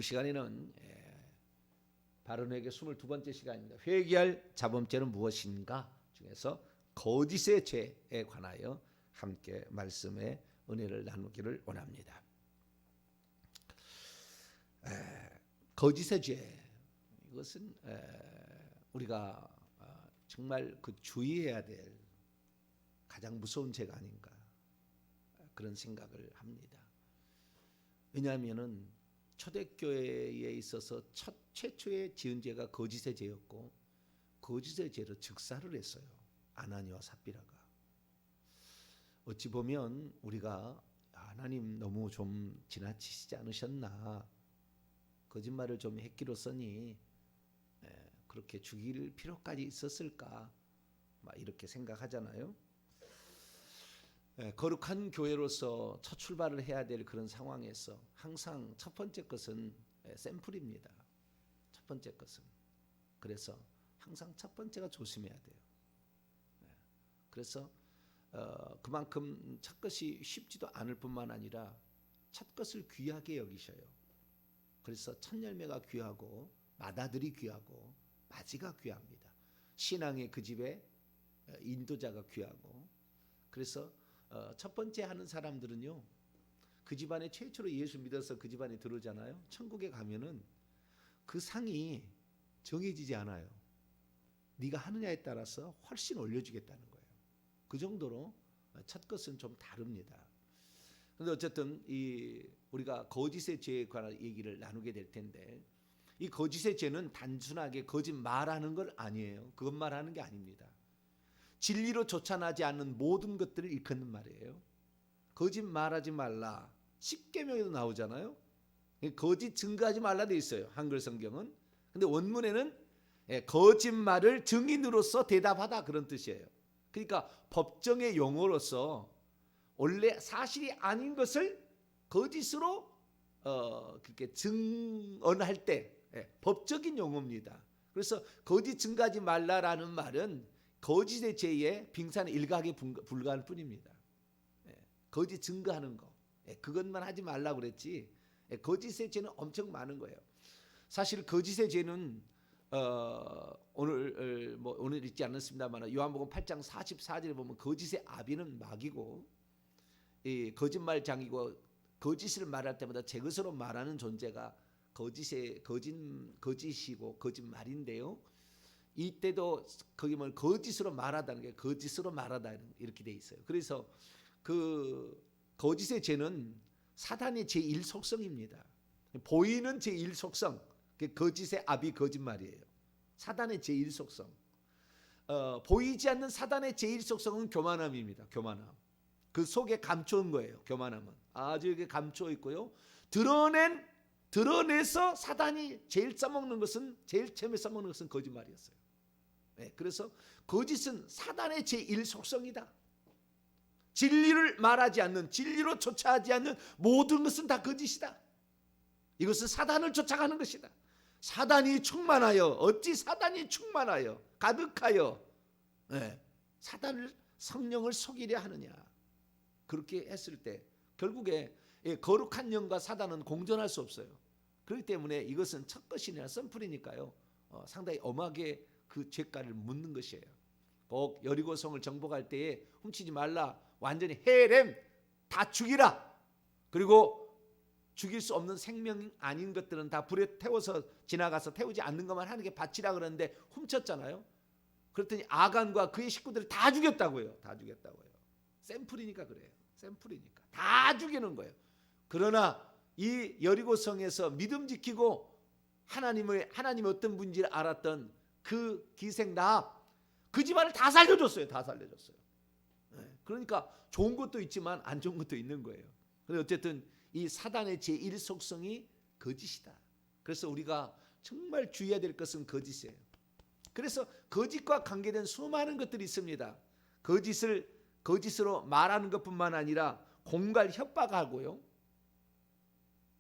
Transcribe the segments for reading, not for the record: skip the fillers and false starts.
오늘 시간에는 바른 회개 22번째 시간입니다. 회개할 자범죄는 무엇인가 중에서 거짓의 죄에 관하여 함께 말씀의 은혜를 나누기를 원합니다. 거짓의 죄, 이것은 우리가 정말 그 주의해야 될 가장 무서운 죄가 아닌가 그런 생각을 합니다. 왜냐하면은 초대교회에 있어서 최초의 지은 죄가 거짓의 죄였고 거짓의 죄로 즉사를 했어요. 아나니와 삽비라가. 어찌 보면 우리가 하나님 너무 좀 지나치시지 않으셨나, 거짓말을 좀 했기로써니 그렇게 죽일 필요까지 있었을까, 막 이렇게 생각하잖아요. 거룩한 교회로서 첫 출발을 해야 될 그런 상황에서 항상 첫 번째 것은 샘플입니다. 첫 번째 것은. 그래서 항상 첫 번째가 조심해야 돼요. 그래서 그만큼 첫 것이 쉽지도 않을 뿐만 아니라 첫 것을 귀하게 여기셔요. 그래서 첫 열매가 귀하고 맏아들이 귀하고 맞이가 귀합니다. 신앙의 그 집에 인도자가 귀하고. 그래서 첫 번째 하는 사람들은요, 그 집안에 최초로 예수 믿어서 그 집안에 들어오잖아요. 천국에 가면은 그 상이 정해지지 않아요. 네가 하느냐에 따라서 훨씬 올려주겠다는 거예요. 그 정도로 첫 것은 좀 다릅니다. 그런데 어쨌든 우리가 거짓의 죄에 관한 얘기를 나누게 될 텐데, 이 거짓의 죄는 단순하게 거짓말하는 건 아니에요. 그것만 하는 게 아닙니다. 진리로 쫓아나지 않는 모든 것들을 일컫는 말이에요. 거짓말하지 말라. 10계명에도 나오잖아요. 거짓 증거하지 말라 돼 있어요. 한글 성경은. 근데 원문에는 거짓말을 증인으로서 대답하다, 그런 뜻이에요. 그러니까 법정의 용어로서 원래 사실이 아닌 것을 거짓으로 그렇게 증언할 때 법적인 용어입니다. 그래서 거짓 증거하지 말라라는 말은 거짓의 죄에 빙산의 일각에 불과할 뿐입니다. 거짓 증거하는 거, 그것만 하지 말라고 그랬지 거짓의 죄는 엄청 많은 거예요. 사실 거짓의 죄는 오늘 읽지 않았습니다만 요한복음 8장 44절에 보면 거짓의 아비는 마귀고 거짓말장이고 거짓을 말할 때마다 제 것으로 말하는 존재가 거짓이고 거짓말인데요. 이때도 거기 뭐 거짓으로 말하다는 게 거짓으로 말하다 이렇게 돼 있어요. 그래서 그 거짓의 죄는 사단의 제1속성입니다. 보이는 제1속성, 거짓의 아비 거짓말이에요. 사단의 제1속성. 보이지 않는 사단의 제1속성은 교만함입니다. 교만함. 그 속에 감춰온 거예요. 교만함은 아주 이렇게 감춰 있고요. 드러내서 사단이 제일 써먹는 것은, 제일 처음에 써먹는 것은 거짓말이었어요. 그래서 거짓은 사단의 제1속성이다. 진리를 말하지 않는, 진리로 쫓아하지 않는 모든 것은 다 거짓이다. 이것은 사단을 쫓아가는 것이다. 사단이 충만하여, 어찌 사단이 충만하여 가득하여 사단을, 성령을 속이려 하느냐. 그렇게 했을 때 결국에 거룩한 영과 사단은 공존할 수 없어요. 그렇기 때문에 이것은 첫 것이냐 샘플이니까요, 상당히 엄하게 그 죄가를 묻는 것이에요. 꼭 여리고성을 정복할 때에 훔치지 말라, 완전히 헤렘 다 죽이라. 그리고 죽일 수 없는 생명 아닌 것들은 다 불에 태워서 지나가서 태우지 않는 것만 하는 게 바치라 그러는데 훔쳤잖아요. 그랬더니 아간과 그의 식구들을 다 죽였다고요. 다 죽였다고요. 샘플이니까 그래요. 샘플이니까 다 죽이는 거예요. 그러나 이 여리고성에서 믿음 지키고 하나님의 어떤 분인지를 알았던 그 기생 라합, 그 집안을 다 살려줬어요. 다 살려줬어요. 그러니까 좋은 것도 있지만 안 좋은 것도 있는 거예요. 그런데 어쨌든 이 사단의 제1속성이 거짓이다. 그래서 우리가 정말 주의해야 될 것은 거짓이에요. 그래서 거짓과 관계된 수많은 것들이 있습니다. 거짓으로 말하는 것뿐만 아니라 공갈 협박하고요.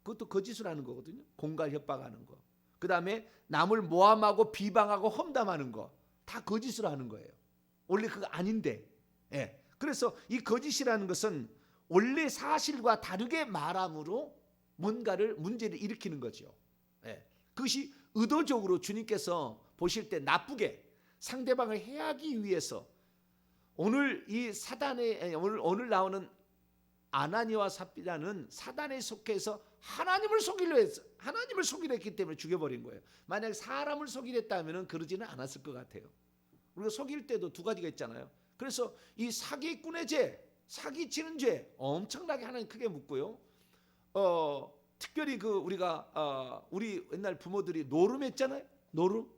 그것도 거짓을 하는 거거든요. 공갈 협박하는 거. 그 다음에 남을 모함하고 비방하고 험담하는 거. 다 거짓으로 하는 거예요. 원래 그거 아닌데. 그래서 이 거짓이라는 것은 원래 사실과 다르게 말함으로 문제를 일으키는 거죠. 예. 그것이 의도적으로 주님께서 보실 때 나쁘게 상대방을 해하기 위해서 오늘 이 사단의 오늘 나오는 아나니와 삽비라는 사단에 속해서 하나님을 속이려 했기 때문에 죽여버린 거예요. 만약 사람을 속이려 했다면 그러지는 않았을 것 같아요. 우리가 속일 때도 두 가지가 있잖아요. 그래서 이 사기꾼의 죄, 사기치는 죄 엄청나게 하나님 크게 묻고요. 특별히 우리가 우리 옛날 부모들이 노름했잖아요. 노름.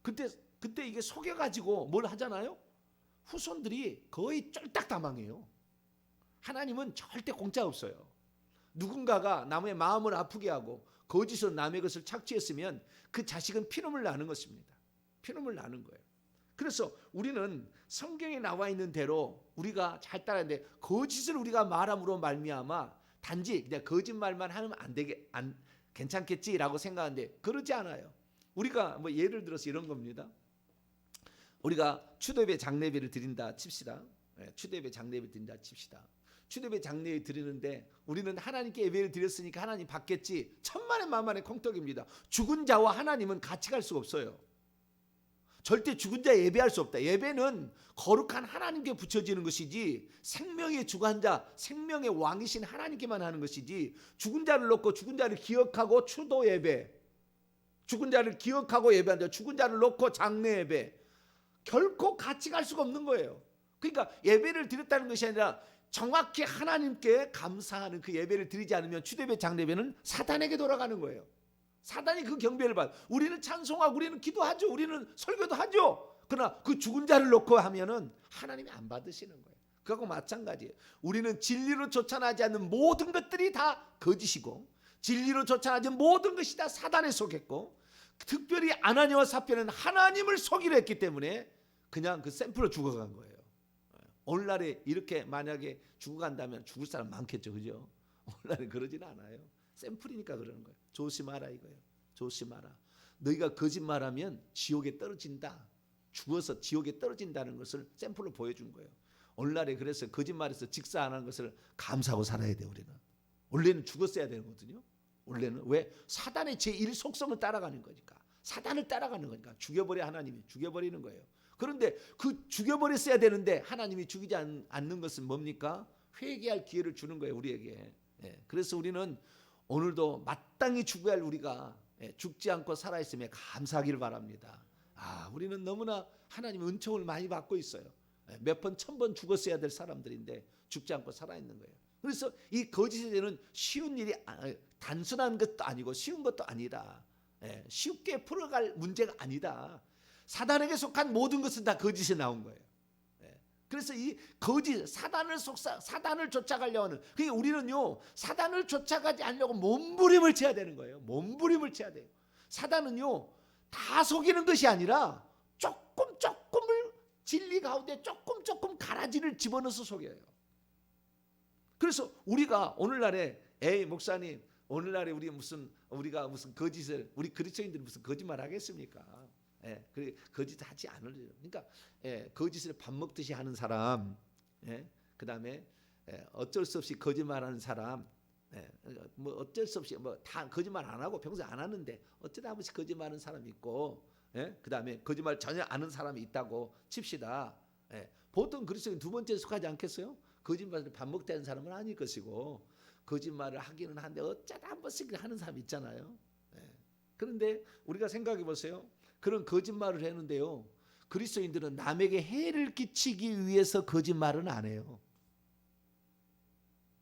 그때 이게 속여가지고 뭘 하잖아요. 후손들이 거의 쫄딱 다 망해요. 하나님은 절대 공짜 없어요. 누군가가 남의 마음을 아프게 하고 거짓으로 남의 것을 착취했으면 그 자식은 피눈물 나는 것입니다. 피눈물 나는 거예요. 그래서 우리는 성경에 나와 있는 대로 우리가 잘 따라야 돼. 거짓을 우리가 말함으로 말미암아 단지 그냥 거짓말만 하면 괜찮겠지라고 생각하는데 그러지 않아요. 우리가 뭐 예를 들어서 이런 겁니다. 우리가 추도예배 장례배를 드린다 칩시다. 추도예배 장례배 드린다 칩시다. 추도예배 장례 드리는데 우리는 하나님께 예배를 드렸으니까 하나님 받겠지. 천만의 만만의 콩떡입니다. 죽은 자와 하나님은 같이 갈 수가 없어요. 절대 죽은 자 예배할 수 없다. 예배는 거룩한 하나님께 붙여지는 것이지 생명의 주관자, 생명의 왕이신 하나님께만 하는 것이지 죽은 자를 놓고 죽은 자를 기억하고 추도 예배, 죽은 자를 기억하고 예배한다. 죽은 자를 놓고 장례 예배 결코 같이 갈 수가 없는 거예요. 그러니까 예배를 드렸다는 것이 아니라 정확히 하나님께 감사하는 그 예배를 드리지 않으면 추도예배 장례배는 사단에게 돌아가는 거예요. 사단이 그 경배를 받아. 우리는 찬송하고 우리는 기도하죠. 우리는 설교도 하죠. 그러나 그 죽은 자를 놓고 하면은 하나님이 안 받으시는 거예요. 그하고 마찬가지예요. 우리는 진리로 쫓아나지 않는 모든 것들이 다 거짓이고 진리로 쫓아나지 모든 것이 다 사단에 속했고 특별히 아나니와 삽비는 하나님을 속이려 했기 때문에 그냥 그 샘플로 죽어간 거예요. 오늘날에 이렇게 만약에 죽어간다면 죽을 사람 많겠죠. 그죠? 오늘날에 그러지는 않아요. 샘플이니까 그러는 거예요. 조심하라 이거예요. 조심하라. 너희가 거짓말하면 지옥에 떨어진다. 죽어서 지옥에 떨어진다는 것을 샘플로 보여준 거예요. 오늘날에 그래서 거짓말해서 직사 안 하는 것을 감사하고 살아야 돼요. 우리는. 원래는 죽었어야 되거든요. 원래는 왜? 사단의 제1 속성을 따라가는 거니까. 사단을 따라가는 거니까. 죽여버려 하나님이. 죽여버리는 거예요. 그런데 그 죽여버렸어야 되는데 하나님이 죽이지 않는 것은 뭡니까? 회개할 기회를 주는 거예요. 우리에게. 그래서 우리는 오늘도 마땅히 죽어야 할 우리가 죽지 않고 살아있음에 감사하기를 바랍니다. 우리는 너무나 하나님의 은총을 많이 받고 있어요. 몇 번, 1000번 죽었어야 될 사람들인데 죽지 않고 살아있는 거예요. 그래서 이 거짓에 대한 쉬운 일이 단순한 것도 아니고 쉬운 것도 아니다. 쉽게 풀어갈 문제가 아니다. 사단에게 속한 모든 것은 다 거짓에 나온 거예요. 그래서 이 거짓 사단을 쫓아가려고 하는 그러니까 우리는요 사단을 쫓아가지 않으려고 몸부림을 쳐야 되는 거예요. 몸부림을 쳐야 돼요. 사단은요 다 속이는 것이 아니라 조금을 진리 가운데 조금 가라지를 집어넣어서 속여요. 그래서 우리가 오늘날에 목사님 오늘날에 우리가 무슨 거짓을 우리 그리스도인들이 무슨 거짓말 하겠습니까? 거짓 하지 않으려. 그러니까 거짓을 밥 먹듯이 하는 사람, 그다음에 어쩔 수 없이 거짓말하는 사람, 뭐 어쩔 수 없이 뭐 다 거짓말 안 하고 평소에 안 하는데 어쩌다 한 번씩 거짓말하는 사람이 있고, 그다음에 거짓말 전혀 안 하는 사람이 있다고 칩시다. 보통 그리스도인 두 번째에 속하지 않겠어요? 거짓말을 밥 먹다는 사람은 아닐 것이고 거짓말을 하기는 한데 어쩌다 한 번씩 하는 사람 있잖아요. 그런데 우리가 생각해 보세요. 그런 거짓말을 했는데요. 그리스도인들은 남에게 해를 끼치기 위해서 거짓말은 안 해요.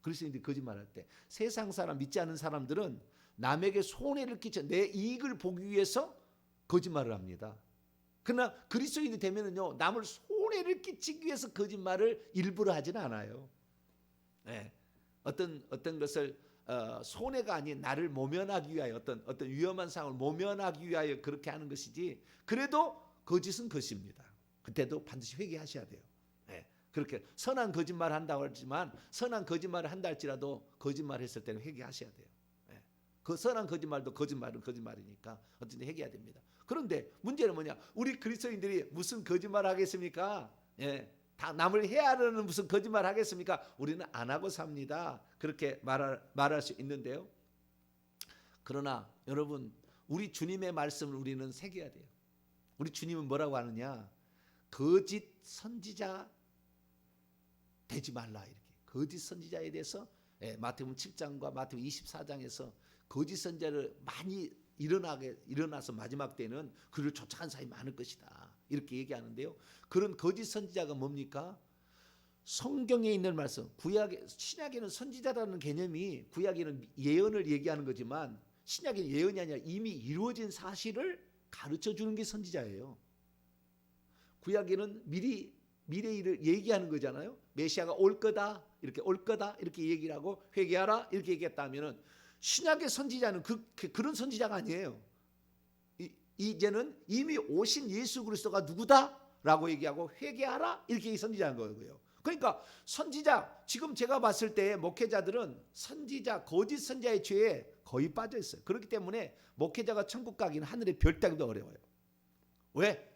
그리스도인들이 거짓말할 때 세상 사람 믿지 않는 사람들은 남에게 손해를 끼쳐 내 이익을 보기 위해서 거짓말을 합니다. 그러나 그리스도인이 되면은요 남을 손해를 끼치기 위해서 거짓말을 일부러 하지는 않아요. 어떤 것을 손해가 아닌 나를 모면하기 위하여 어떤 위험한 상황을 모면하기 위하여 그렇게 하는 것이지 그래도 거짓은 것입니다. 그때도 반드시 회개하셔야 돼요. 그렇게 선한 거짓말을 한다고 하지만 선한 거짓말을 한다 할지라도 거짓말했을 때는 회개하셔야 돼요. 그 선한 거짓말도 거짓말은 거짓말이니까 어쨌든 회개해야 됩니다. 그런데 문제는 뭐냐? 우리 그리스도인들이 무슨 거짓말 하겠습니까? 다 남을 해하려는 무슨 거짓말 하겠습니까? 우리는 안 하고 삽니다. 그렇게 말할 수 있는데요. 그러나 여러분, 우리 주님의 말씀을 우리는 새겨야 돼요. 우리 주님은 뭐라고 하느냐? 거짓 선지자 되지 말라, 이렇게. 거짓 선지자에 대해서 마태복음 7장과 마태복음 24장에서 거짓 선지자를 많이 일어나서 마지막 때는 그를 쫓아간 사람이 많을 것이다, 이렇게 얘기하는데요. 그런 거짓 선지자가 뭡니까? 성경에 있는 말씀, 신약에는 선지자라는 개념이, 구약에는 예언을 얘기하는 거지만 신약에는 예언이 아니라 이미 이루어진 사실을 가르쳐 주는 게 선지자예요. 구약에는 미래 일을 얘기하는 거잖아요. 메시아가 올 거다, 이렇게 얘기를 하고 회개하라, 이렇게 얘기했다면은 신약의 선지자는 그런 선지자가 아니에요. 이제는 이미 오신 예수 그리스도가 누구다라고 얘기하고 회개하라, 이렇게 선지자인 거고요. 그러니까 선지자, 지금 제가 봤을 때 목회자들은 거짓 선지자의 죄에 거의 빠져 있어요. 그렇기 때문에 목회자가 천국 가기는 하늘의 별 따기도 어려워요. 왜?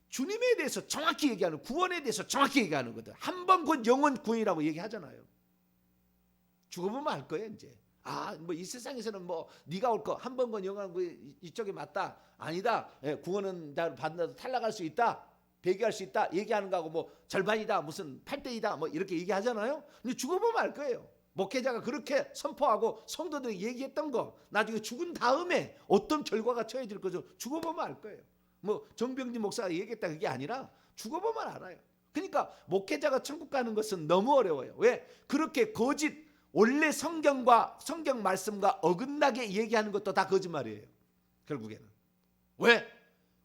주님에 대해서 정확히 얘기하는, 구원에 대해서 정확히 얘기하는 거든. 한 번 곧 영원 구원이라고 얘기하잖아요. 죽어보면 알 거예요, 이제. 뭐 이 세상에서는 뭐 네가 올 거, 한 번 곧 영원 구원 이쪽에 맞다, 아니다, 구원은 받는다도 탈락할 수 있다, 배교할 수 있다 얘기하는 거하고, 뭐 절반이다, 무슨 8대이다, 뭐 이렇게 얘기하잖아요. 근데 죽어보면 알 거예요. 목회자가 그렇게 선포하고 성도들이 얘기했던 거, 나중에 죽은 다음에 어떤 결과가 처해질 거죠. 죽어보면 알 거예요. 뭐 정병진 목사가 얘기했다 그게 아니라 죽어보면 알아요. 그러니까 목회자가 천국 가는 것은 너무 어려워요. 왜? 그렇게 원래 성경 말씀과 어긋나게 얘기하는 것도 다 거짓말이에요, 결국에는. 왜?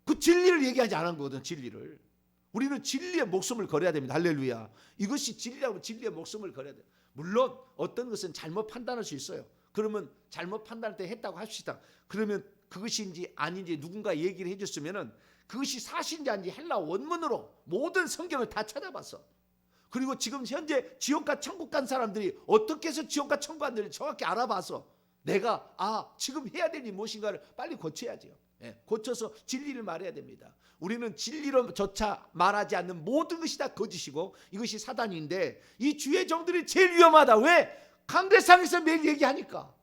그 진리를 얘기하지 않은 거거든. 진리를. 우리는 진리의 목숨을 걸어야 됩니다. 할렐루야. 이것이 진리라고, 진리의 목숨을 걸어야 돼요. 물론 어떤 것은 잘못 판단할 수 있어요. 그러면 잘못 판단할 때 했다고 합시다. 그러면 그것인지 아닌지 누군가 얘기를 해줬으면은 그것이 사실인지 아닌지 헬라 원문으로 모든 성경을 다 찾아봤어. 그리고 지금 현재 지옥과 천국 간 사람들이 어떻게 해서 지옥과 천국 간들을 정확히 알아봐서 내가 지금 해야 될 일이 무엇인가를 빨리 고쳐야죠. 고쳐서 진리를 말해야 됩니다. 우리는 진리로조차 말하지 않는 모든 것이 다 거짓이고 이것이 사단인데, 이 주의 종들이 제일 위험하다. 왜? 강대상에서 매일 얘기하니까.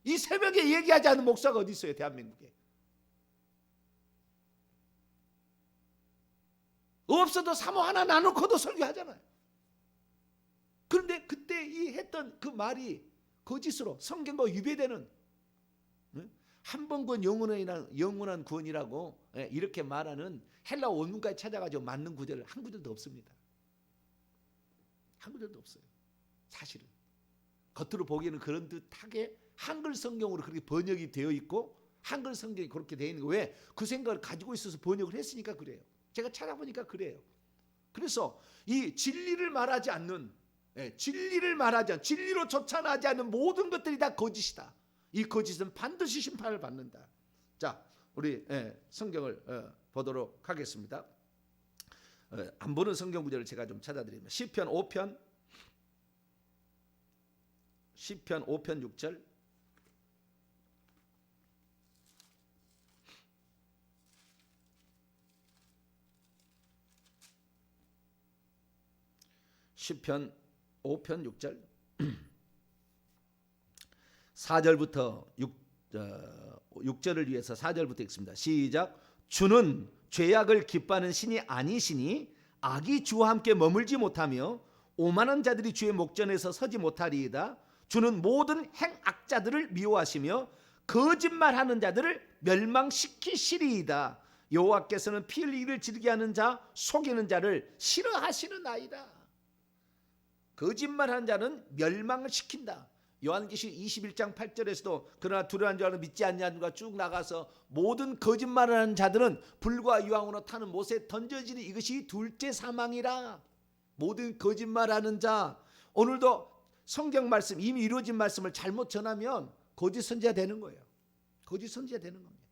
이 새벽에 얘기하지 않는 목사가 어디 있어요, 대한민국에? 없어도 사모 하나 나누고도 설교하잖아요. 그런데 그때 했던 그 말이 거짓으로 성경과 위배되는, 한 번 구원 영원한 구원이라고 이렇게 말하는 헬라 원문까지 찾아가지고 맞는 구절을 한 구절도 없습니다. 한 구절도 없어요. 사실은 겉으로 보기에는 그런 듯하게 한글 성경으로 그렇게 번역이 되어 있고, 한글 성경이 그렇게 되어 있는 거예요. 왜? 그 생각을 가지고 있어서 번역을 했으니까 그래요. 제가 찾아보니까 그래요. 그래서 이 진리를 말하지 않는, 진리로 쫓아나지 않는 모든 것들이 다 거짓이다. 이 거짓은 반드시 심판을 받는다. 자, 우리 성경을 보도록 하겠습니다. 안 보는 성경 구절을 제가 좀 찾아드립니다. 시편 5편 6절. 시편 5편 6절. 4절부터 6절을 위해서 4절부터 읽습니다. 시작. 주는 죄악을 기뻐하는 신이 아니시니 악이 주와 함께 머물지 못하며 오만한 자들이 주의 목전에서 서지 못하리이다. 주는 모든 행악자들을 미워하시며 거짓말하는 자들을 멸망시키시리이다. 여호와께서는 피 흘리기를 즐겨하는 자, 속이는 자를 싫어하시는아이다. 거짓말하는 자는 멸망을 시킨다. 요한계시록 21장 8절에서도 그러나 두려워하는 자는 믿지 않냐는 가 쭉 나가서 모든 거짓말을 하는 자들은 불과 유황으로 타는 못에 던져지는 이것이 둘째 사망이라. 모든 거짓말하는 자, 오늘도 성경 말씀, 이미 이루어진 말씀을 잘못 전하면 거짓 선지자 되는 거예요. 거짓 선지자 되는 겁니다.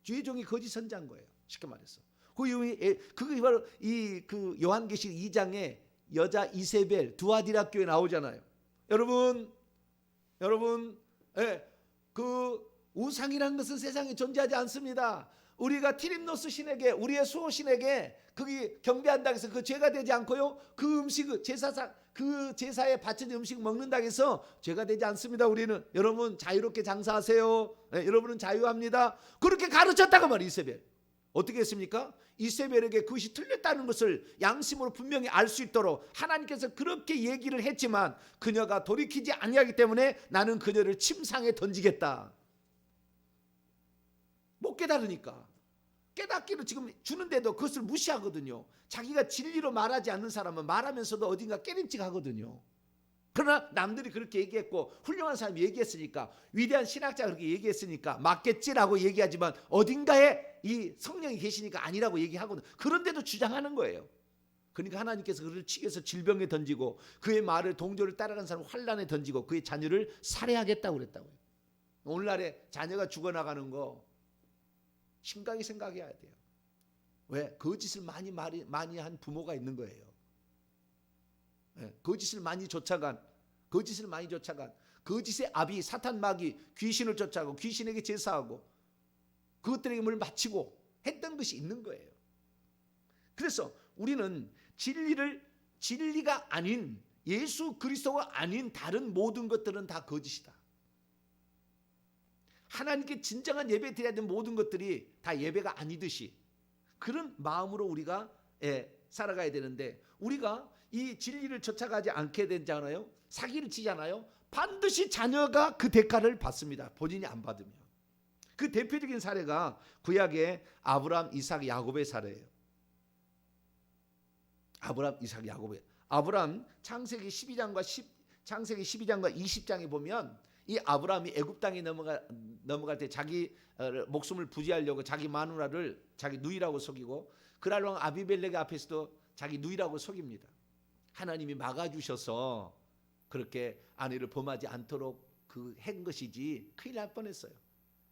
주의 종이 거짓 선지자인 거예요. 쉽게 말해서. 그게 바로 그 요한계시록 2장에 여자 이세벨 두아디라 교회 나오잖아요. 여러분, 그 우상이라는 것은 세상에 존재하지 않습니다. 우리가 티림노스 신에게, 우리의 수호 신에게 거기 경배한다 해서 그 죄가 되지 않고요. 그 음식, 제사상 그 제사에 바쳐진 음식 먹는다고 해서 죄가 되지 않습니다. 우리는 여러분 자유롭게 장사하세요. 네, 여러분은 자유합니다. 그렇게 가르쳤다고 말이에요. 이세벨 어떻게 했습니까? 이세벨에게 그것이 틀렸다는 것을 양심으로 분명히 알 수 있도록 하나님께서 그렇게 얘기를 했지만 그녀가 돌이키지 아니하기 때문에 나는 그녀를 침상에 던지겠다. 못 깨달으니까. 깨닫기를 지금 주는데도 그것을 무시하거든요. 자기가 진리로 말하지 않는 사람은 말하면서도 어딘가 깨림칙하거든요. 그러나 남들이 그렇게 얘기했고 훌륭한 사람이 얘기했으니까, 위대한 신학자가 그렇게 얘기했으니까 맞겠지라고 얘기하지만 어딘가에 이 성령이 계시니까 아니라고 얘기하거든요. 그런데도 주장하는 거예요. 그러니까 하나님께서 그를 치켜서 질병에 던지고 그의 말을 동조를 따라가는 사람을 환란에 던지고 그의 자녀를 살해하겠다고 그랬다고요. 오늘날에 자녀가 죽어나가는 거 심각하게 생각해야 돼요. 왜? 거짓을 많이 한 부모가 있는 거예요. 거짓을 많이 쫓아간 거짓의 아비 사탄 마귀 귀신을 쫓아가고 귀신에게 제사하고 그것들에게 뭘 바치고 했던 것이 있는 거예요. 그래서 우리는 진리가 아닌 예수 그리스도가 아닌 다른 모든 것들은 다 거짓이다. 하나님께 진정한 예배 드려야 되는 모든 것들이 다 예배가 아니듯이 그런 마음으로 우리가 살아가야 되는데, 우리가 이 진리를 쫓아가지 않게 되잖아요. 사기를 치잖아요. 반드시 자녀가 그 대가를 받습니다. 본인이 안 받으면. 그 대표적인 사례가 구약의 아브라함, 이삭, 야곱의 사례예요. 아브라함, 이삭, 야곱의. 아브라함 창세기 12장과 20장에 보면 이 아브라함이 애굽 땅에 넘어갈 때 자기 목숨을 부지하려고 자기 마누라를 자기 누이라고 속이고 그랄왕 아비멜렉 앞에서도 자기 누이라고 속입니다. 하나님이 막아주셔서 그렇게 아내를 범하지 않도록 그 한 것이지 큰일 날 뻔했어요.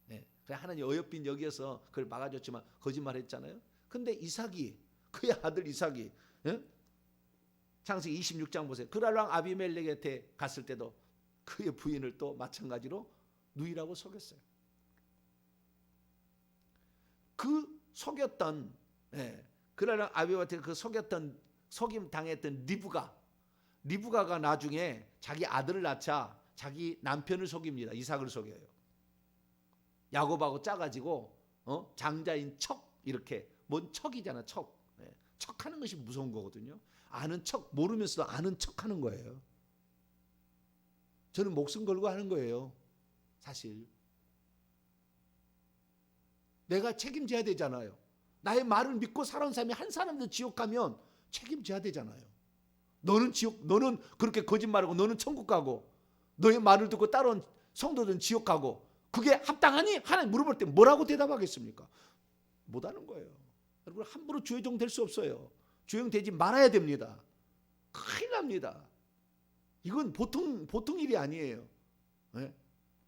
네. 하나님 어여빈 여기서 그걸 막아줬지만 거짓말했잖아요. 근데 이삭이, 그의 아들 이삭이, 창세기 26장 보세요. 그랄왕 아비멜렉한테 갔을 때도 그의 부인을 또 마찬가지로 누이라고 속였어요. 그 속였던, 그랄왕 아비멜렉한테 그 속임 당했던 리브가가 나중에 자기 아들을 낳자 자기 남편을 속입니다. 이삭을 속여요. 야곱하고 짜가지고 장자인 척, 이렇게 뭔 척이잖아. 척하는 것이 무서운 거거든요. 아는 척, 모르면서도 아는 척하는 거예요. 저는 목숨 걸고 하는 거예요. 사실 내가 책임져야 되잖아요. 나의 말을 믿고 살아온 사람이 한 사람도 지옥 가면 책임져야 되잖아요. 너는 그렇게 거짓말하고 너는 천국 가고 너의 말을 듣고 따라온 성도들은 지옥 가고 그게 합당하니? 하나님 물어볼 때 뭐라고 대답하겠습니까? 못하는 거예요. 여러분 함부로 주의종 될 수 없어요. 주의종 되지 말아야 됩니다. 큰일 납니다. 이건 보통 일이 아니에요.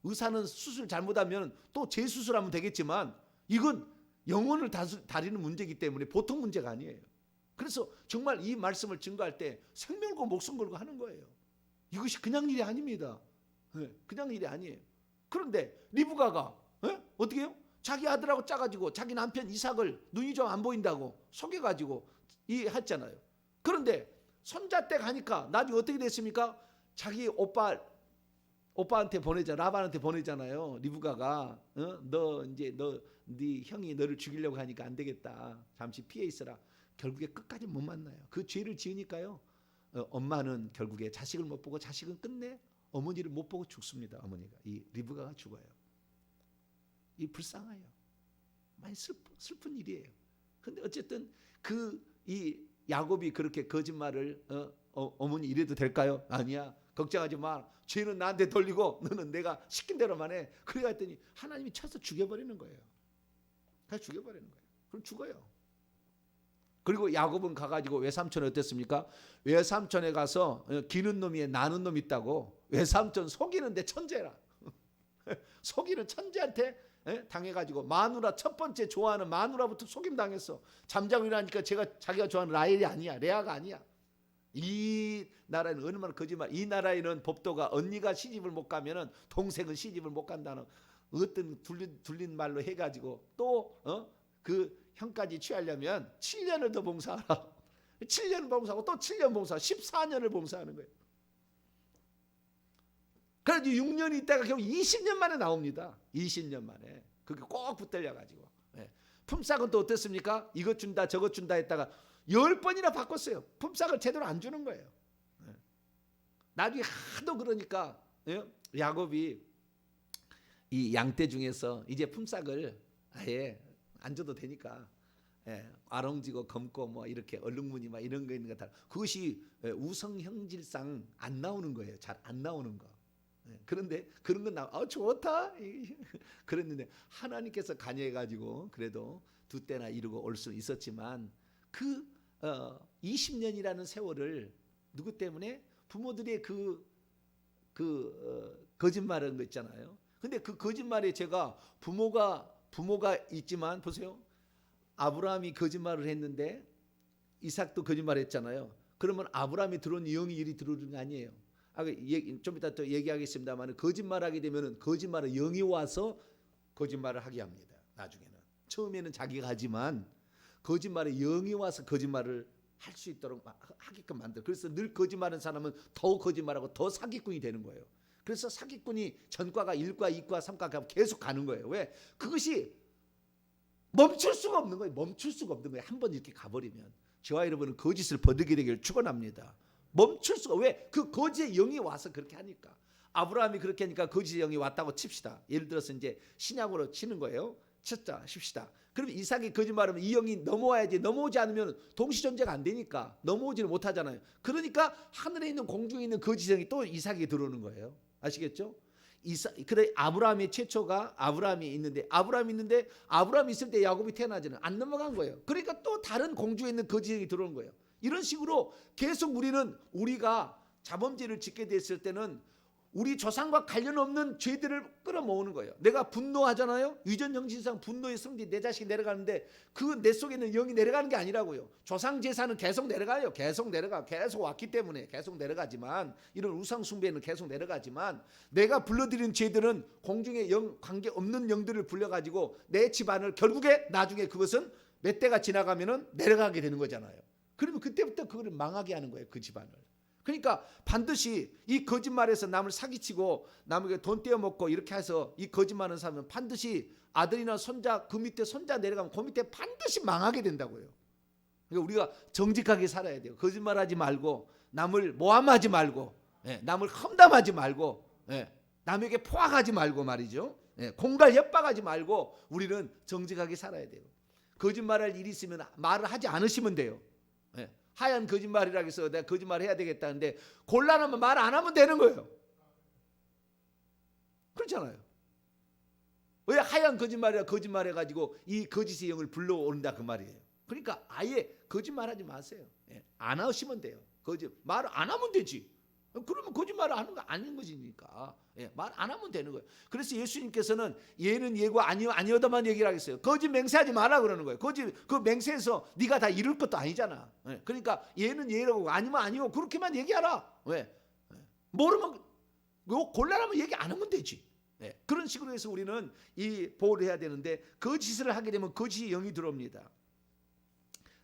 의사는 수술 잘못하면 또 재수술하면 되겠지만 이건 영혼을 다루는 문제이기 때문에 보통 문제가 아니에요. 그래서 정말 이 말씀을 증거할 때 생명 걸고 목숨 걸고 하는 거예요. 이것이 그냥 일이 아닙니다. 그냥 일이 아니에요. 그런데 리브가가 어떻게 해요? 자기 아들하고 짜가지고 자기 남편 이삭을 눈이 좀 안 보인다고 속여가지고 했잖아요. 그런데 손자 때 가니까 나중에 어떻게 됐습니까? 자기 오빠한테 라반한테 보내잖아요. 리브가가 네 형이 너를 죽이려고 하니까 안 되겠다. 잠시 피해 있어라. 결국에 끝까지 못 만나요. 그 죄를 지으니까요. 엄마는 결국에 자식을 못 보고 자식은 끝내 어머니를 못 보고 죽습니다. 어머니가 이 리브가가 죽어요. 이 불쌍해요. 많이 슬픈 일이에요. 근데 어쨌든 이 야곱이 그렇게 거짓말을 어머니 이래도 될까요? 아니야. 걱정하지 마. 죄는 나한테 돌리고 너는 내가 시킨 대로만 해. 그래 했더니 하나님이 쳐서 죽여버리는 거예요. 그냥 죽여버리는 거예요. 그럼 죽어요. 그리고 야곱은 가가지고 외삼촌이 어땠습니까? 외삼촌에 가서 기는 놈이 나는 놈 있다고 외삼촌 속이는데 천재라. 속이는 천재한테 당해가지고 마누라 첫 번째 좋아하는 마누라부터 속임 당했어. 잠자고 일어나니까 자기가 좋아하는 라헬이 아니야. 레아가 아니야. 이 나라에는 얼마나 거짓말. 이 나라에는 법도가 언니가 시집을 못 가면은 동생은 시집을 못 간다는 어떤 둘린 말로 해가지고 또 그 형까지 취하려면 7년을 더 봉사하라. 7년 봉사하고 또 7년 봉사, 14년을 봉사하는 거예요. 그래서 6년이 있다가 결국 20년 만에 나옵니다. 20년 만에. 그게 꼭 붙들려가지고. 예. 품삯은 또 어떻습니까? 이것 준다 저것 준다 했다가 10번이나 바꿨어요. 품삯을 제대로 안 주는 거예요. 예. 나중에 하도 그러니까 야곱이 이 양떼 중에서 이제 품삯을 아예 안 줘도 되니까 아롱지고 검고 뭐 이렇게 얼룩무늬 막 이런 거 있는 거 다 그것이 우성형질상 안 나오는 거예요. 잘 안 나오는 거. 그런데 그런 건 좋다 그랬는데 하나님께서 관여해가지고 그래도 두 때나 이루고 올 수 있었지만 그 20년이라는 세월을 누구 때문에 부모들의 거짓말한 거 있잖아요. 근데 그 거짓말에 제가 부모가 있지만 보세요. 아브라함이 거짓말을 했는데 이삭도 거짓말했잖아요. 그러면 아브라함이 들어온 영이 이리 들어오는 거 아니에요. 좀 이따 또 얘기하겠습니다만 거짓말하게 되면은 거짓말은 영이 와서 거짓말을 하게 합니다. 나중에는 처음에는 자기가 하지만 거짓말에 영이 와서 거짓말을 할 수 있도록 하게끔 만들. 그래서 늘 거짓말하는 사람은 더 거짓말하고 더 사기꾼이 되는 거예요. 그래서 사기꾼이 전과가 1과 2과 3과 계속 가는 거예요. 왜? 그것이 멈출 수가 없는 거예요. 멈출 수가 없는 거예요. 한번 이렇게 가버리면 저와 여러분은 거짓을 버리게 되기를 축원합니다. 멈출 수가. 왜? 그 거짓의 영이 와서 그렇게 하니까. 아브라함이 그렇게 하니까 거짓의 영이 왔다고 칩시다. 예를 들어서 이제 신약으로 치는 거예요. 쳤자 칩시다. 그러면 이삭이 거짓말하면 이 영이 넘어와야지. 넘어오지 않으면 동시존재가 안 되니까 넘어오지를 못하잖아요. 그러니까 하늘에 있는 공중에 있는 거짓의 영이 또 이삭에게 들어오는 거예요. 아시겠죠? 그래 아브라함의 최초가 아브라함이 있는데 아브라함이 있을 때 야곱이 태어나지는 안 넘어간 거예요. 그러니까 또 다른 공주에 있는 거짓의 영이 들어오는 거예요. 이런 식으로 계속 우리가 자범죄를 짓게 됐을 때는 우리 조상과 관련 없는 죄들을 끌어모으는 거예요. 내가 분노하잖아요. 유전정신상 분노의 성질이 내 자식이 내려가는데 그 내 속에 있는 영이 내려가는 게 아니라고요. 조상 제사는 계속 내려가요. 계속 왔기 때문에 계속 내려가지만 이런 우상 숭배는 계속 내려가지만 내가 불러들인 죄들은 공중의 영 관계 없는 영들을 불려가지고 내 집안을 결국에 나중에 그것은 몇 대가 지나가면은 내려가게 되는 거잖아요. 그러면 그때부터 그거를 망하게 하는 거예요. 그 집안을. 그러니까 반드시 이 거짓말에서 남을 사기치고 남에게 돈 떼어먹고 이렇게 해서 이 거짓말하는 사람은 반드시 아들이나 손자 그 밑에 손자 내려가면 그 밑에 반드시 망하게 된다고요. 그러니까 우리가 정직하게 살아야 돼요. 거짓말하지 말고 남을 모함하지 말고 남을 험담하지 말고 남에게 포악하지 말고 말이죠. 공갈 협박하지 말고 우리는 정직하게 살아야 돼요. 거짓말할 일이 있으면 말을 하지 않으시면 돼요. 하얀 거짓말이라 해서 내가 거짓말 해야 되겠다는데 곤란하면 말 안 하면 되는 거예요. 그렇잖아요. 왜 하얀 거짓말이라 거짓말해가지고 이 거짓의 영을 불러온다 그 말이에요. 그러니까 아예 거짓말하지 마세요. 안 하시면 돼요. 말 안 하면 되지. 그러면 거짓말을 하는 거 아닌 것이니까 말 안 하면 되는 거예요. 그래서 예수님께서는 예는 예고 아니오다만 얘기를 하겠어요. 거짓 맹세하지 마라 그러는 거예요. 그 맹세해서 네가 다 이룰 것도 아니잖아. 그러니까 예는 예라고 아니면 아니오 그렇게만 얘기하라. 왜? 모르면 곤란하면 얘기 안 하면 되지. 그런 식으로 해서 우리는 이 보호를 해야 되는데 거짓을 하게 되면 거짓의 영이 들어옵니다.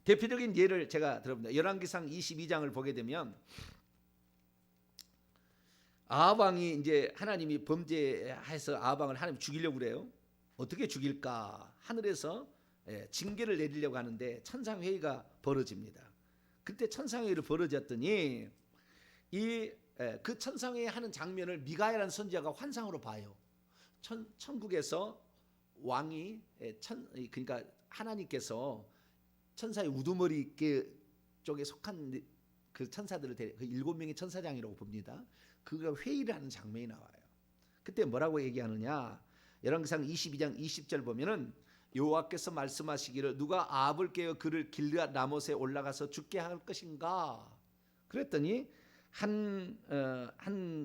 대표적인 예를 제가 들어봅니다. 열왕기상 22장을 보게 되면 아합 왕이 이제 하나님이 범죄해서 아합 왕을 하나님 죽이려고 그래요. 어떻게 죽일까? 하늘에서 징계를 내리려고 하는데 천상회의가 벌어집니다. 그때 천상회의를 벌어졌더니 그 천상회의 하는 장면을 미가야라는 선지자가 환상으로 봐요. 천국에서 왕이 그러니까 하나님께서 천사의 우두머리 쪽에 속한 그 천사들을 그 7명의 천사장이라고 봅니다. 그가 회의를 하는 장면이 나와요. 그때 뭐라고 얘기하느냐? 열왕기상 22장 20절 보면은 여호와께서 말씀하시기를 누가 아합을 깨어 그를 길르앗 라못에 올라가서 죽게 할 것인가? 그랬더니 한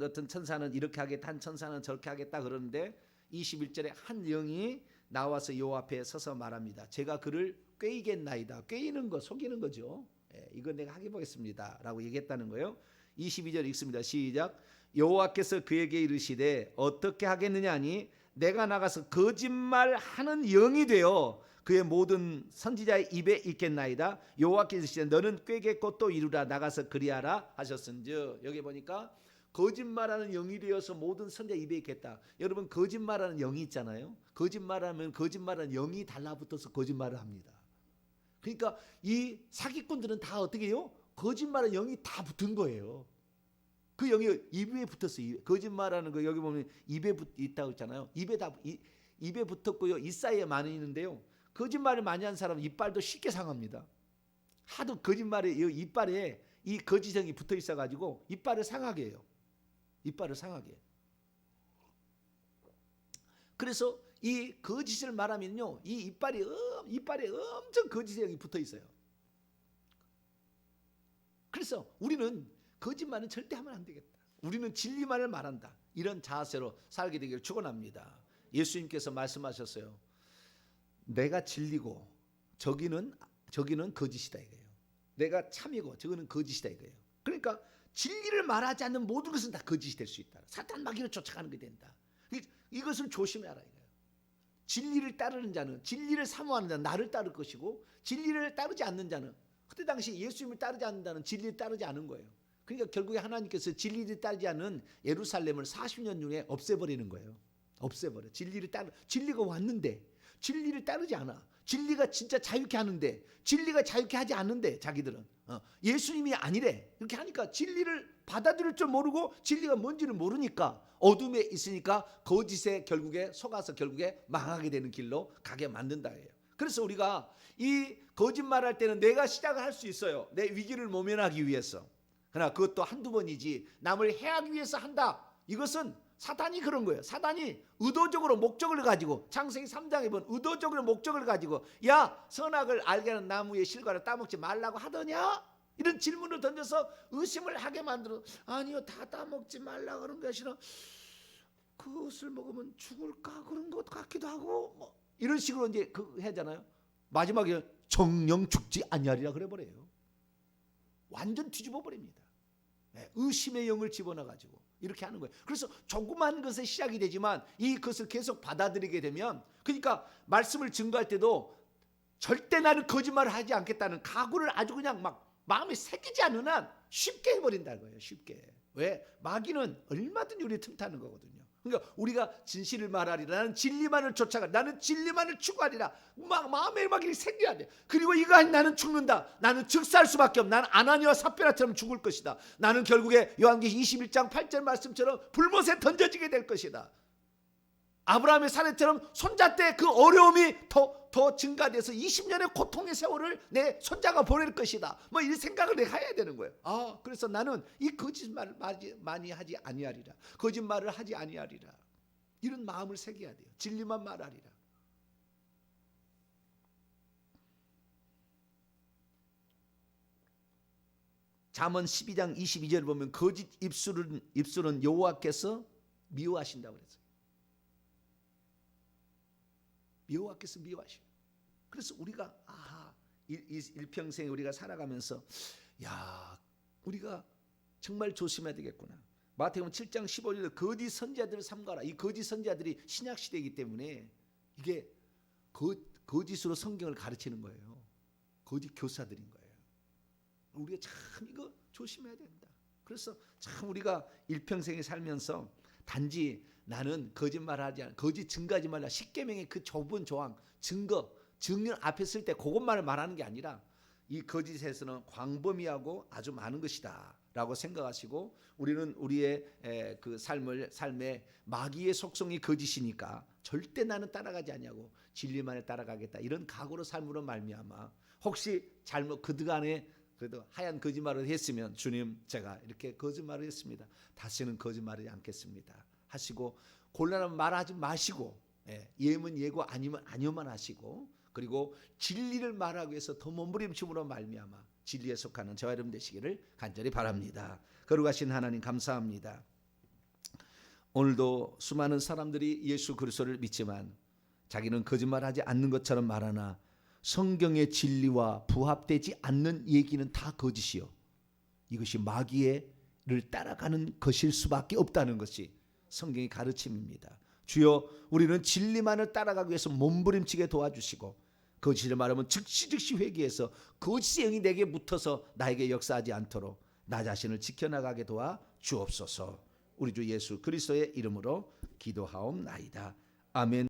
어떤 천사는 이렇게 하겠다, 한 천사는 저렇게 하겠다 그러는데 21절에 한 영이 나와서 여호와 앞에 서서 말합니다. 제가 그를 꾀이겠나이다. 꾀이는 거, 속이는 거죠. 이거 내가 하게 보겠습니다. 라고 얘기했다는 거예요. 22절 읽습니다. 시작. 여호와께서 그에게 이르시되 어떻게 하겠느냐 하니 내가 나가서 거짓말하는 영이 되어 그의 모든 선지자의 입에 있겠나이다. 여호와께서 이르시되 너는 꾀겠고 또 이루라. 나가서 그리하라 하셨은즉, 여기 보니까 거짓말하는 영이 되어서 모든 선지자 입에 있겠다. 여러분, 거짓말하는 영이 있잖아요. 거짓말하면 거짓말하는 영이 달라붙어서 거짓말을 합니다. 그러니까 이 사기꾼들은 다 어떻게 해요? 거짓말하는 영이 다 붙은 거예요. 그 영이 입에 붙었어요. 거짓말하는 거 여기 보면 입에 있다고 했잖아요. 입에 붙었고요. 이 사이에 많이 있는데요. 거짓말을 많이 하는 사람은 이빨도 쉽게 상합니다. 하도 거짓말에 이빨에 이 거짓성이 붙어 있어가지고 이빨을 상하게 해요. 이빨을 상하게 해요. 그래서 이 거짓을 말하면요, 이 이빨에 엄청 거짓성이 붙어 있어요. 그래서 우리는 거짓말은 절대 하면 안 되겠다. 우리는 진리만을 말한다. 이런 자세로 살게 되기를 축원합니다. 예수님께서 말씀하셨어요. 내가 진리고 저기는 거짓이다 이거예요. 내가 참이고 저거는 거짓이다 이거예요. 그러니까 진리를 말하지 않는 모든 것은 다 거짓이 될 수 있다. 사탄 마귀를 쫓아가는 게 된다. 이것을 조심해라 이거예요. 진리를 따르는 자는, 진리를 사모하는 자는 나를 따를 것이고, 진리를 따르지 않는 자는, 그때 당시 예수님을 따르지 않는 자는 진리를 따르지 않은 거예요. 그러니까 결국에 하나님께서 진리를 따르지 않는 예루살렘을 40년 중에 없애버리는 거예요. 없애버려. 진리가 왔는데 진리를 따르지 않아. 진리가 진짜 자유케 하는데, 진리가 자유케 하지 않는데 자기들은 예수님이 아니래. 이렇게 하니까 진리를 받아들일 줄 모르고, 진리가 뭔지를 모르니까 어둠에 있으니까 거짓에 결국에 속아서 결국에 망하게 되는 길로 가게 만든다 해요. 그래서 우리가 이 거짓말할 때는 내가 시작을 할 수 있어요. 내 위기를 모면하기 위해서. 그러나 그것도 한두 번이지 남을 해하기 위해서 한다. 이것은 사단이 그런 거예요. 사단이 의도적으로 목적을 가지고, 창세기 3장에 보면 의도적으로 목적을 가지고, 야, 선악을 알게 하는 나무의 실과를 따먹지 말라고 하더냐? 이런 질문을 던져서 의심을 하게 만들어. 아니요, 다 따먹지 말라 그런 것이 아니라 그것을 먹으면 죽을까 그런 것 같기도 하고, 뭐 이런 식으로 이제 하잖아요. 마지막에 정령 죽지 아니하리라 그래 버려요. 완전 뒤집어 버립니다. 의심의 영을 집어넣어가지고 이렇게 하는 거예요. 그래서 조그만 것에 시작이 되지만 이것을 계속 받아들이게 되면, 그러니까 말씀을 증거할 때도 절대 나는 거짓말을 하지 않겠다는 각오를 아주 그냥 막 마음에 새기지 않는 한 쉽게 해버린다는 거예요. 쉽게. 왜? 마귀는 얼마든지 우리 틈타는 거거든요. 그러니까 우리가 진실을 말하리라. 나는 진리만을 쫓아가. 나는 진리만을 추구하리라. 막 마음에 막 이렇게 생겨야 돼. 그리고 이거 아니 나는 죽는다. 나는 즉사할 수밖에 없다. 나는 아나니와 삽비라처럼 죽을 것이다. 나는 결국에 요한계시록 21장 8절 말씀처럼 불못에 던져지게 될 것이다. 아브라함의 사례처럼 손자 때 그 어려움이 더 증가돼서 20년의 고통의 세월을 내 손자가 보낼 것이다. 뭐 이 생각을 내가 해야 되는 거예요. 그래서 나는 이 거짓말을 많이 하지 아니하리라. 거짓말을 하지 아니하리라. 이런 마음을 새겨야 돼요. 진리만 말하리라. 잠언 12장 22절 보면 거짓 입술은 여호와께서 미워하신다고 그랬어요. 여호와께서 미워하셔. 그래서 우리가 일평생 우리가 살아가면서 우리가 정말 조심해야 되겠구나. 마태복음 7장 15절에 거짓 선지자들을 삼가라. 이 거짓 선지자들이 신약 시대이기 때문에 이게 거짓으로 성경을 가르치는 거예요. 거짓 교사들인 거예요. 우리가 참 이거 조심해야 된다. 그래서 참 우리가 일평생에 살면서 단지 나는 거짓말하지 않아, 거짓 증거하지 말라. 십계명의 그 좁은 조항, 증거 앞에 쓸 때 그것만을 말하는 게 아니라 이 거짓에서는 광범위하고 아주 많은 것이다라고 생각하시고, 우리는 우리의 그 삶의 마귀의 속성이 거짓이니까 절대 나는 따라가지 않냐고 진리만을 따라가겠다. 이런 각오로 삶으로 말미암아 혹시 잘못 그동안에 그래도 하얀 거짓말을 했으면, 주님 제가 이렇게 거짓말을 했습니다. 다시는 거짓말하지 않겠습니다 하시고, 곤란한 말하지 마시고, 예면 예고 아니면 아니요만 하시고, 그리고 진리를 말하기 위해서 더 몸부림침으로 말미암아 진리에 속하는 저와 여러분 되시기를 간절히 바랍니다. 거룩하신 하나님 감사합니다. 오늘도 수많은 사람들이 예수 그리스도를 믿지만 자기는 거짓말하지 않는 것처럼 말하나 성경의 진리와 부합되지 않는 얘기는 다 거짓이요, 이것이 마귀를 따라가는 것일 수밖에 없다는 것이 성경의 가르침입니다. 주여, 우리는 진리만을 따라가기 위해서 몸부림치게 도와주시고 거짓을 말하면 즉시 회개해서 거짓의 영이 내게 묻어서 나에게 역사하지 않도록 나 자신을 지켜나가게 도와 주옵소서. 우리 주 예수 그리스도의 이름으로 기도하옵나이다. 아멘.